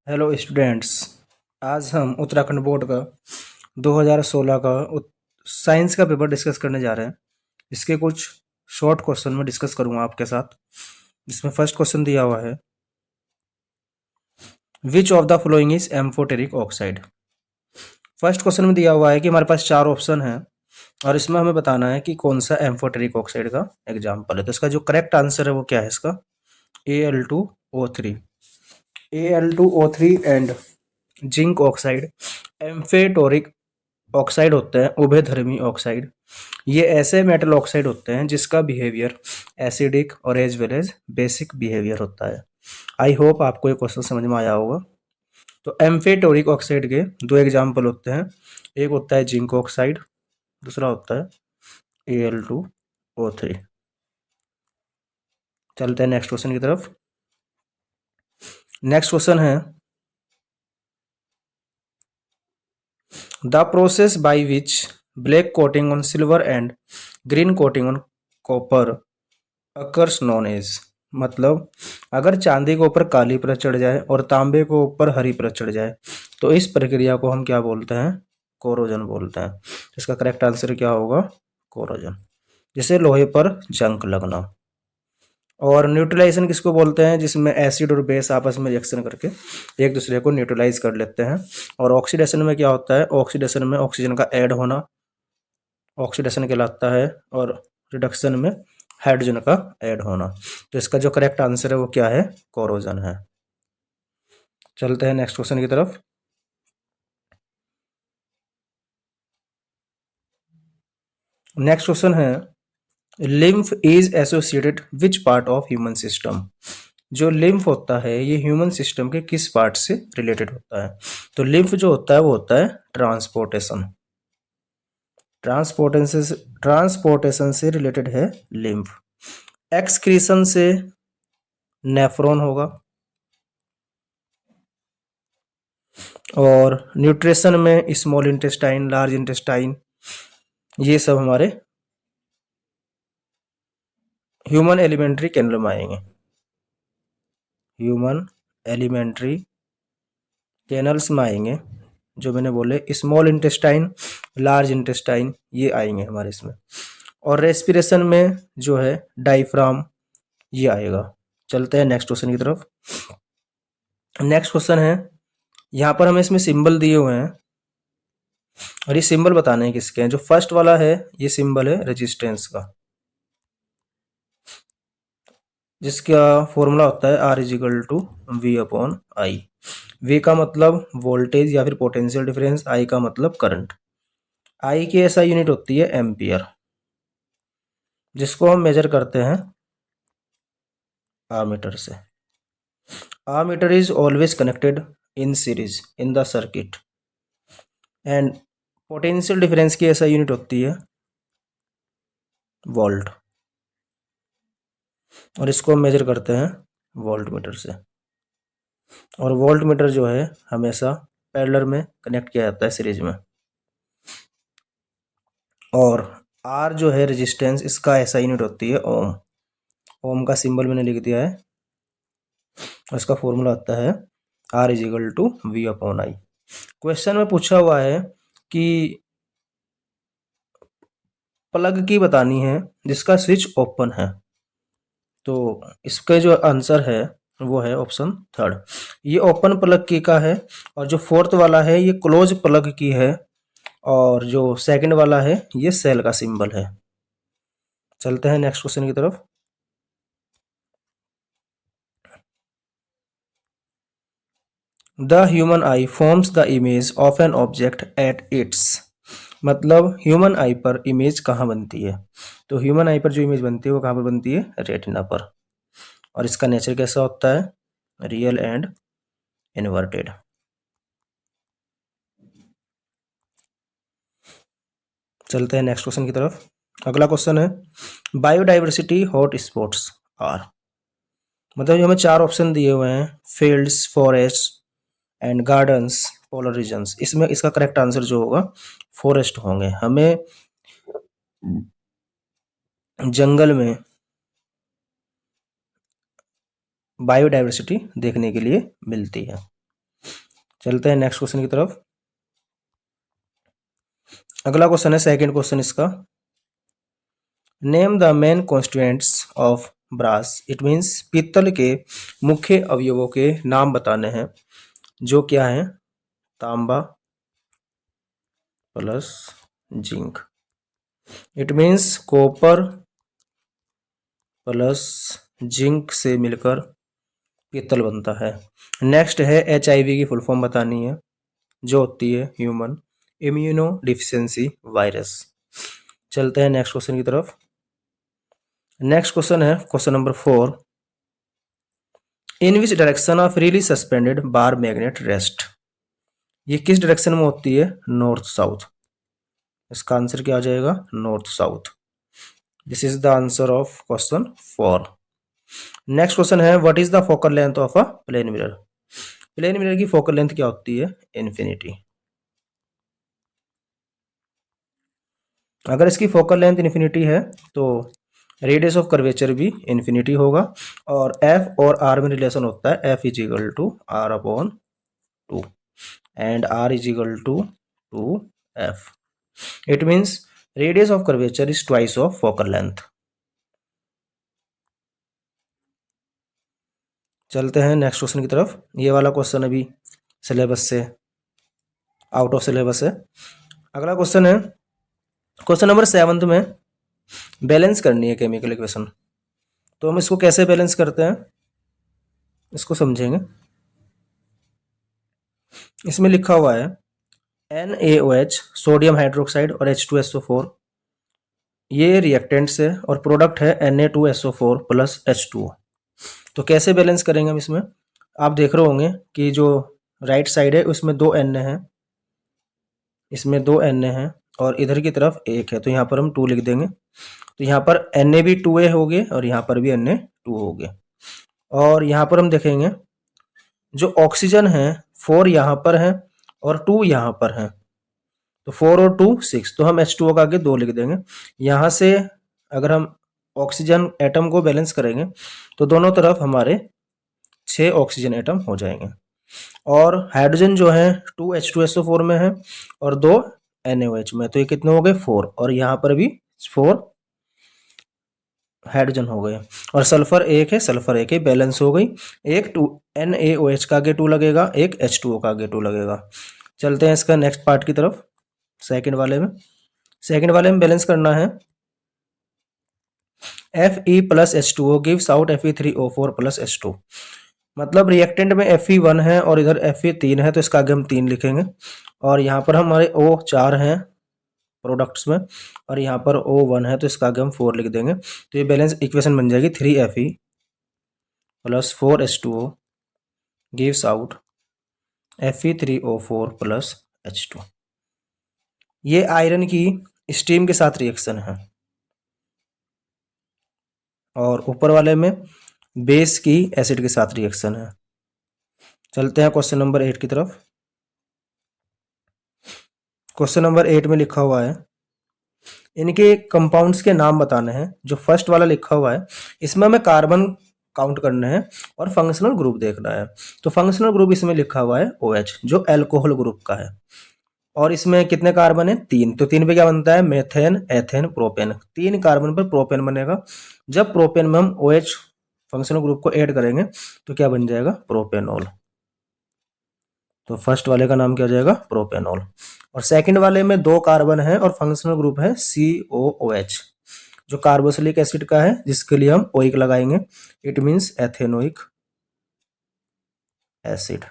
Hello students. आज हम Uttarakhand board का 2016 का साइंस का पेपर डिस्कस करने जा रहे हैं। इसके कुछ शॉर्ट क्वेश्चन में डिस्कस करूंगा आपके साथ। इसमें फर्स्ट क्वेश्चन दिया हुआ है, which of the following is amphoteric oxide. First question में दिया हुआ है कि हमारे पास चार ऑप्शन है और इसमें हमें बताना है कि कौन सा एम्फोटेरिक ऑक्साइड का एग्जाम्पल है। तो इसका जो करेक्ट आंसर है वो क्या है, इसका Al2O3। Al2O3 and zinc oxide amphoteric oxide होते हैं, उभयधर्मी ऑक्साइड। ये ऐसे मेटल ऑक्साइड होते हैं जिसका बिहेवियर एसिडिक और as well as basic behaviour होता है। आई होप आपको ये क्वेश्चन समझ में आया होगा। तो एम्फेटोरिक ऑक्साइड के दो एग्जाम्पल होते हैं, एक होता है जिंक ऑक्साइड, दूसरा होता है Al2O3। चलते हैं नेक्स्ट क्वेश्चन की तरफ। नेक्स्ट क्वेश्चन है, the process by which black coating on silver and green coating on copper occurs known as. मतलब अगर चांदी के ऊपर काली परत चढ़ जाए और तांबे के ऊपर हरी परत चढ़ जाए तो इस प्रक्रिया को हम क्या बोलते हैं, कोरोजन बोलते हैं। इसका करेक्ट आंसर क्या होगा, कोरोजन। जैसे लोहे पर जंग लगना। और न्यूट्रलाइजेशन किसको बोलते हैं, जिसमें एसिड और बेस आपस में रिएक्शन करके एक दूसरे को न्यूट्रलाइज कर लेते हैं। और ऑक्सीडेशन में क्या होता है, ऑक्सीडेशन में ऑक्सीजन का ऐड होना ऑक्सीडेशन कहलाता है और रिडक्शन में हाइड्रोजन का ऐड होना। तो इसका जो करेक्ट आंसर है वो क्या है, कोरोजन है। चलते हैं नेक्स्ट क्वेश्चन की तरफ। नेक्स्ट क्वेश्चन है, lymph is associated which part of human system. जो लिम्फ होता है ये ह्यूमन सिस्टम के किस पार्ट से रिलेटेड होता है। तो लिम्फ जो होता है वो होता है ट्रांसपोर्टेशन। ट्रांसपोर्टेशन से रिलेटेड है लिम्फ। एक्सक्रीशन से नेफ्रॉन होगा। और न्यूट्रिशन में स्मॉल इंटेस्टाइन, लार्ज इंटेस्टाइन, ये सब हमारे ह्यूमन एलिमेंट्री कैनल में आएंगे। ह्यूमन एलिमेंट्री कैनल्स में आएंगे। जो मैंने बोले स्मॉल इंटेस्टाइन, लार्ज इंटेस्टाइन, ये आएंगे हमारे इसमें। और रेस्पिरेशन में जो है डायफ्राम, ये आएगा। चलते हैं नेक्स्ट क्वेश्चन की तरफ। नेक्स्ट क्वेश्चन है, यहाँ पर हमें इसमें सिंबल दिए हुए हैं और ये सिंबल बताने हैं किसके हैं। जो फर्स्ट वाला है ये सिंबल है रेजिस्टेंस का, जिसका फॉर्मूला होता है R = V/I। V का मतलब वोल्टेज या फिर पोटेंशियल डिफरेंस, I का मतलब करंट। I की ऐसा यूनिट होती है एम्पियर, जिसको हम मेजर करते हैं आमीटर से। Ammeter is always connected in series in the circuit. And potential difference की ऐसा यूनिट होती है वोल्ट, और इसको हम मेजर करते हैं वोल्ट मीटर से। और वोल्ट मीटर जो है हमेशा पैरेलल में कनेक्ट किया जाता है सीरीज में। और R जो है रेजिस्टेंस, इसका ऐसा यूनिट होती है ओम। ओम का सिंबल मैंने लिख दिया है, इसका फॉर्मूला आता है R = V/I। क्वेश्चन में पूछा हुआ है कि प्लग की बतानी है जिसका स्विच ओपन है। तो इसका जो आंसर है वो है ऑप्शन थर्ड। ये ओपन प्लग की का है और जो फोर्थ वाला है ये क्लोज प्लग की है और जो सेकंड वाला है ये सेल का सिंबल है। चलते हैं नेक्स्ट क्वेश्चन की तरफ। The human I forms the image of an object at its. मतलब ह्यूमन आई पर इमेज कहाँ बनती है। तो ह्यूमन आई पर जो इमेज बनती है वो कहाँ पर बनती है, रेटिना पर। और इसका नेचर कैसा होता है, रियल एंड इन्वर्टेड। चलते हैं नेक्स्ट क्वेश्चन की तरफ। अगला क्वेश्चन है, बायोडाइवर्सिटी हॉट स्पॉट्स आर। मतलब जो हमें चार ऑप्शन दिए हुए हैं, fields, forest and gardens, polar regions, इसमें इसका करेक्ट आंसर जो होगा फॉरेस्ट होंगे। हमें जंगल में बायोडाइवर्सिटी देखने के लिए मिलती है। चलते हैं नेक्स्ट क्वेश्चन की तरफ। अगला क्वेश्चन है सेकंड क्वेश्चन इसका। Name the main constituents of brass. It means पीतल के मुख्य अवयवों के नाम बताने हैं, जो क्या है? तांबा plus zinc. It means copper plus zinc से मिलकर पीतल बनता है। नेक्स्ट है HIV की फुल फॉर्म बतानी है, जो होती है ह्यूमन इम्यूनो डिफिशियंसी वायरस। चलते हैं नेक्स्ट क्वेश्चन की तरफ। नेक्स्ट क्वेश्चन है question number 4। In which direction of freely suspended bar magnet rest. ये किस डायरेक्शन में होती है? North south. इसका आंसर क्या आ जाएगा? North south. This is the answer of question 4। Next question है what is the focal length of a plane mirror. Plane mirror की फोकल लेंथ क्या होती है? इन्फिनिटी। अगर इसकी फोकल लेंथ इन्फिनिटी है तो रेडियस ऑफ कर्वेचर भी इन्फिनिटी होगा, और एफ और आर में रिलेशन होता है F is equal to R upon 2 and R is equal to 2f। It means radius of curvature is twice of focal length. चलते हैं नेक्स्ट क्वेश्चन की तरफ। ये वाला क्वेश्चन अभी सिलेबस से आउट ऑफ सिलेबस है। अगला क्वेश्चन है क्वेश्चन नंबर 7 में बैलेंस करनी है केमिकल इक्वेशन। तो हम इसको कैसे बैलेंस करते हैं, इसको समझेंगे। इसमें लिखा हुआ है NaOH सोडियम हाइड्रोक्साइड और H2SO4, ये रिएक्टेंट्स है, और प्रोडक्ट है Na2SO4 प्लस H2O। तो कैसे बैलेंस करेंगे हम इसमें? आप देख रहे होंगे कि जो राइट साइड है उसमें 2 Na है, इसमें 2 Na है, और इधर की तरफ 1 है, तो यहाँ पर हम 2 लिख देंगे। तो यहाँ पर Na भी 2A हो गए और यहाँ पर भी Na2 हो गए। और यहाँ पर हम देखेंगे जो ऑक्सीजन है 4 यहाँ पर है और 2 यहाँ पर है, तो 4 और 2 6, तो हम H2O का आगे 2 लिख देंगे। यहाँ से अगर हम ऑक्सीजन एटम को बैलेंस करेंगे तो दोनों तरफ हमारे 6 ऑक्सीजन एटम हो जाएंगे, और हाइड्रोजन जो है 2 H2SO4 में है और 2 NaOH में, तो ये कितने हो गए? 4, और यहाँ पर भी 4 हाइड्रोजन हो गए, और सल्फर 1 है, सल्फर 1 है, बैलेंस हो गई। एक 2 NaOH का आगे 2 लगेगा, एक H2O का आगे 2 लगेगा। चलते हैं इसका नेक्स्ट पार्ट की तरफ। सेकंड वाले में बैलेंस करना है Fe plus H2O gives out Fe3O4 plus H2। मतलब रिएक्टेंट में Fe1 है और इधर Fe3 है, तो इसका आगे हम 3 लिखेंगे, और यहाँ पर हमारे O4 हैं प्रोडक्ट्स में, और यहाँ पर O1 है, तो इसका आगे हम 4 लिख देंगे। तो ये बैलेंस इक्वेशन बन जाएगी 3Fe plus 4H2O gives out Fe3O4 plus H2। ये आयरन की स्टीम के साथ रिएक्शन है, और ऊपर वाले में बेस की एसिड के साथ रिएक्शन है। चलते हैं क्वेश्चन नंबर 8 की तरफ। क्वेश्चन नंबर 8 में लिखा हुआ है इनके कंपाउंड्स के नाम बताने हैं। जो फर्स्ट वाला लिखा हुआ है इसमें हमें कार्बन काउंट करना है और फंक्शनल ग्रुप देखना है। तो फंक्शनल ग्रुप इसमें लिखा हुआ है OH, जो अल्कोहल ग्रुप का है, और इसमें कितने कार्बन है? 3। तो 3 पे क्या बनता है? Methane, ethane, propane. 3 कार्बन पर प्रोपेन बनेगा। जब प्रोपेन में हम OH फंक्शनल ग्रुप को ऐड करेंगे तो क्या बन जाएगा? प्रोपेनॉल। तो फर्स्ट वाले का नाम क्या हो जाएगा? प्रोपेनॉल। और सेकंड वाले में 2 कार्बन है और फंक्शनल ग्रुप है COOH, जो कार्बोक्सिलिक एसिड का है, जिसके लिए हम ओइक लगाएंगे। It means ethanoic acid.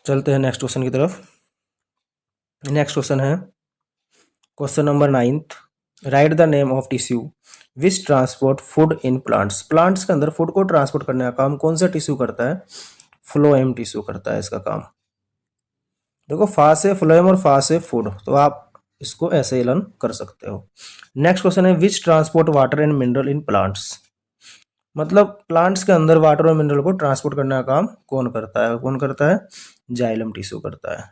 चलते हैं नेक्स्ट क्वेश्चन की तरफ। नेक्स्ट क्वेश्चन है question number 9। Right the name of tissue which transport food in plants. Plants के अंदर फूड को ट्रांसपोर्ट करने का काम कौन सा टिश्यू करता है? फ्लोएम टिश्यू करता है इसका काम। देखो, फा से फ्लोएम और फा से फूड, तो आप इसको ऐसे ही लर्न कर सकते हो। नेक्स्ट क्वेश्चन है विच transport water and mineral in plants. मतलब प्लांट्स के अंदर वाटर और मिनरल को ट्रांसपोर्ट करने का काम कौन करता है? कौन करता है? जाइलम टिश्यू करता है।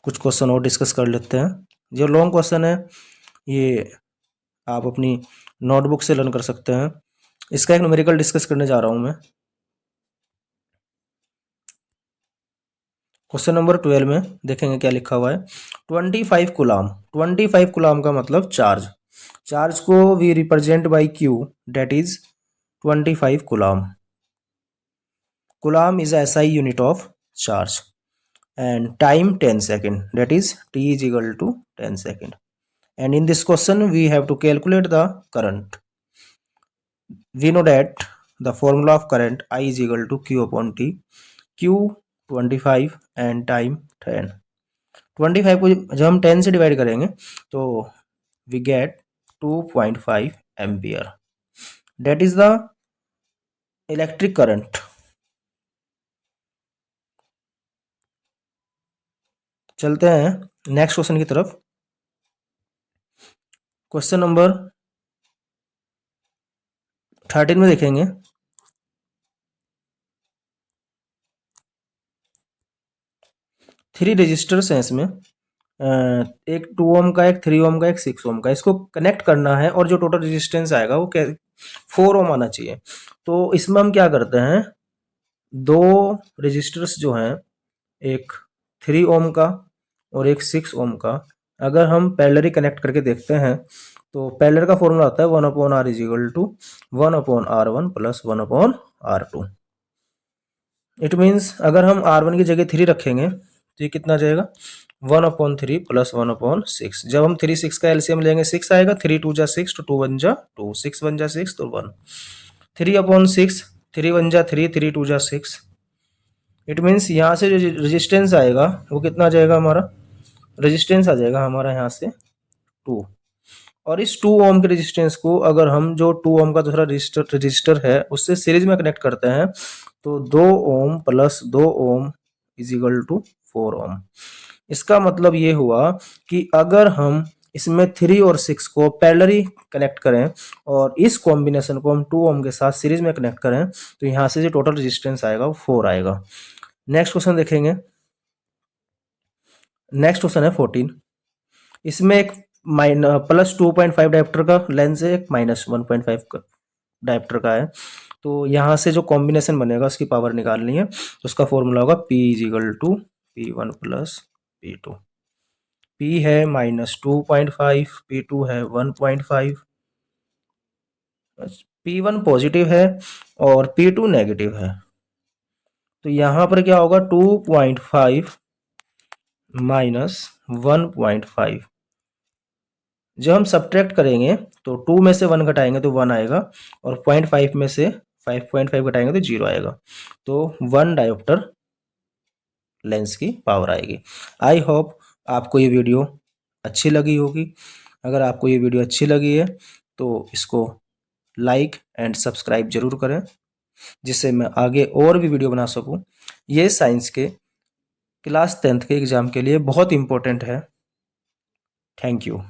कुछ क्वेश्चन और डिस्कस कर लेते हैं। जो लॉन्ग क्वेश्चन है ये आप अपनी नोटबुक से लर्न कर सकते हैं। इसका एक न्यूमेरिकल डिस्कस करने जा रहा हूं मैं। क्वेश्चन नंबर 12 में देखेंगे क्या लिखा हुआ है। 25 कूलाम। 25 कूलाम का मतलब चार्ज। चार्ज को we represent by Q, that is 25 coulomb. Coulomb is SI unit of charge and time 10 second, that is t is equal to 10 second. And in this question we have to calculate the current. We know that the formula of current I is equal to q upon t, q 25 and time 10। 25 को जब हम 10 से divide करेंगे तो we get 2.5 ampere, that is the electric current। चलते हैं next question की तरफ। क्वेश्चन नंबर 13 में देखेंगे। 3 रजिस्टर्स हैं इसमें, एक 2 ओम का, एक 3 ओम का, एक 6 ओम का। इसको कनेक्ट करना है और जो टोटल रेजिस्टेंस आएगा वो 4 ओम आना चाहिए। तो इसमें हम क्या करते हैं, दो रजिस्टर्स जो हैं, एक 3 ओम का और एक 6 ओम का, अगर हम पैरेलली कनेक्ट करके देखते हैं तो पैरेलल का फॉर्मूला होता है 1/r is equal to 1/r1 plus 1/r2। It means अगर हम r1 की जगह 3 रखेंगे तो ये कितना जाएगा, 1/3 प्लस 1/6। जब हम 3 6 का एलसीएम लेंगे 6 आएगा, 3 2 जा 6 तो 2 1 जा 2, 6 1 जा 6 तो 1, 3/6, 3 1 जा 3, 3 2 जा 6। इट मीन्स यहाँ से जो रेजिस्टेंस आएगा वो कितना आ जाएगा, हमारा रेजिस्टेंस आ जाएगा हमारा यहाँ से 2। और इस 2 ओम के रेजिस्टेंस को अगर हम जो 2 ओम का दूसरा रजिस्टर है उससे सीरीज में कनेक्ट करते हैं तो 2 ohm plus 2 ohm is equal to 4 ohm. इसका मतलब ये हुआ कि अगर हम इसमें 3 और 6 को पैरेलली कनेक्ट करें और इस कॉम्बिनेशन को हम 2 ओम के साथ सीरीज में कनेक्ट करें तो यहाँ से जो टोटल रेजिस्टेंस आएगा वो 4 आएगा। नेक्स्ट क्वेश्चन देखेंगे। नेक्स्ट क्वेश्चन है 14। इसमें एक प्लस 2.5 डायोप्टर का लेंस है, एक माइनस 1.5 का डायोप्टर का है। तो यहाँ से जो कॉम्बिनेशन बनेगा उसकी पावर निकालनी है, तो उसका फॉर्मूला होगा P is equal to P1 plus P2। P है -2.5, P2 है 1.5, P1 पॉजिटिव है और P2 नेगेटिव है। तो यहाँ पर क्या होगा, 2.5 माइनस 1.5। जब हम सब्ट्रैक्ट करेंगे तो 2 में से 1 घटाएंगे तो 1 आएगा और 0.5 में से 5.5 घटाएंगे तो 0 आएगा। तो 1 डायोप्टर लेंस की पावर आएगी। आई होप आपको ये वीडियो अच्छी लगी होगी। अगर आपको ये वीडियो अच्छी लगी है तो इसको लाइक एंड सब्सक्राइब जरूर करें, जिससे मैं आगे और भी वीडियो बना सकूं। ये साइंस के क्लास 10th के एग्ज़ाम के लिए बहुत इम्पोर्टेंट है। Thank you.